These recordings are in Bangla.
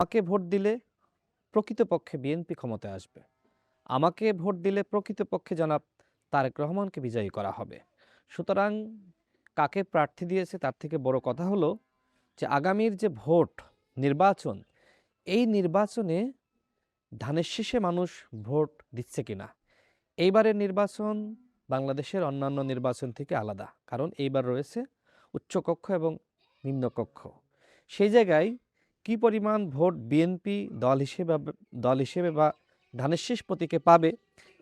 আমাকে ভোট দিলে প্রকৃতপক্ষে বিএনপি ক্ষমতায় আসবে। আমাকে ভোট দিলে প্রকৃতপক্ষে জনাব তারেক রহমানকে বিজয়ী করা হবে। সুতরাং কাকে প্রার্থী দিয়েছে তার থেকে বড় কথা হলো যে আগামীর যে ভোট, নির্বাচন, এই নির্বাচনে ধানের শীষে মানুষ ভোট দিচ্ছে কিনা। এইবারের নির্বাচন বাংলাদেশের অন্যান্য নির্বাচন থেকে আলাদা। কারণ এইবার রয়েছে উচ্চকক্ষ এবং নিম্নকক্ষ। সেই জায়গায় কি পরিমাণ ভোট বিএনপি দল হিসেবে বা ধানের শীষ প্রতীকে পাবে,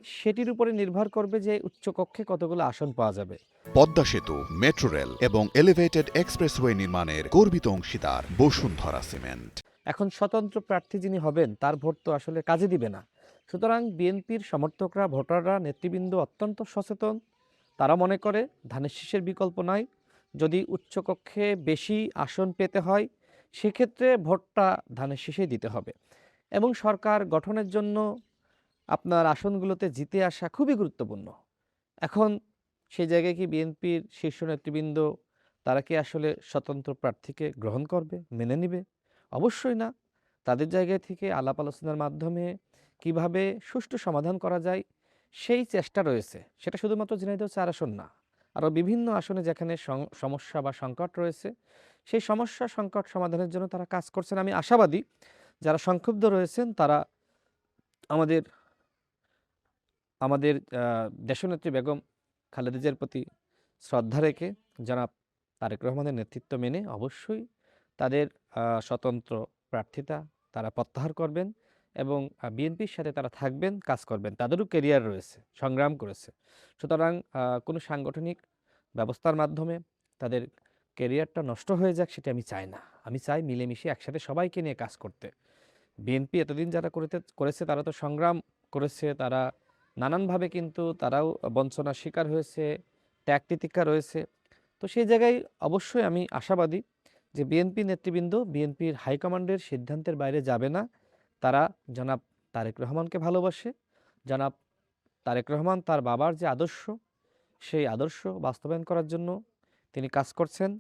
সেটির উপরে নির্ভর করবে যে উচ্চকক্ষে কতগুলো আসন পাওয়া যাবে। পদ্মা সেতু, মেট্রো রেল এবং এলিভেটেড এক্সপ্রেসওয়ে নির্মাণের গর্বিত অংশীদার বসুন্ধরা সিমেন্ট। এখন স্বতন্ত্র প্রার্থী যিনি হবেন তার ভোট তো আসলে কাজে দিবে না। সুতরাং বিএনপির সমর্থকরা, ভোটাররা, নেতৃবৃন্দ অত্যন্ত সচেতন। তারা মনে করে ধানের শীষের বিকল্প নাই। যদি উচ্চকক্ষে বেশি আসন পেতে হয়, সেক্ষেত্রে ভোটটা ধানের শীষেই দিতে হবে। এবং সরকার গঠনের জন্য আপনার আসনগুলোতে জিতে আসা খুবই গুরুত্বপূর্ণ। এখন সেই জায়গায় কি বিএনপির শীর্ষ নেতৃবৃন্দ তারা কি আসলে স্বতন্ত্র প্রার্থীকে গ্রহণ করবে, মেনে নিবে? অবশ্যই না। তাদের জায়গা থেকে আলাপ আলোচনার মাধ্যমে কিভাবে সুষ্ঠু সমাধান করা যায় সেই চেষ্টা রয়েছে। সেটা শুধুমাত্র ঝিনাইদহ ৪ আসন না, আরও বিভিন্ন আসনে যেখানে সমস্যা বা সংকট রয়েছে, সেই সমস্যা সংকট সমাধানের জন্য তারা কাজ করছেন। আমি আশাবাদী যারা সংক্ষুব্ধ রয়েছেন তারা আমাদের আমাদের দেশনেত্রী বেগম খালেদা জিয়ার প্রতি শ্রদ্ধা রেখে জনাব তারেক রহমানের নেতৃত্ব মেনে অবশ্যই তাদের স্বতন্ত্র প্রার্থিতা তারা প্রত্যাহার করবেন এবং বিএনপির সাথে তারা থাকবেন, কাজ করবেন। তাদেরও ক্যারিয়ার রয়েছে, সংগ্রাম করেছে। সুতরাং কোনো সাংগঠনিক ব্যবস্থার মাধ্যমে তাদের ক্যারিয়ারটা নষ্ট হয়ে যাক, সেটা আমি চাই না। আমি চাই মিলেমিশে একসাথে সবাইকে নিয়ে কাজ করতে। বিএনপি এতদিন যারা করেছে তারা তো সংগ্রাম করেছে, তারা নানানভাবে কিন্তু তারাও বঞ্চনার শিকার হয়েছে, ত্যাগ তিতিক্ষা রয়েছে। তো সেই জায়গায় অবশ্যই আমি আশাবাদী যে বিএনপি নেতৃবৃন্দ বিএনপির হাইকমান্ডের সিদ্ধান্তের বাইরে যাবে না। তারা জনাব তারেক রহমানকে ভালোবাসে। জনাব তারেক রহমান তার বাবার যে আদর্শ, সেই আদর্শ বাস্তবায়ন করার জন্য তিনি কাজ করছেন।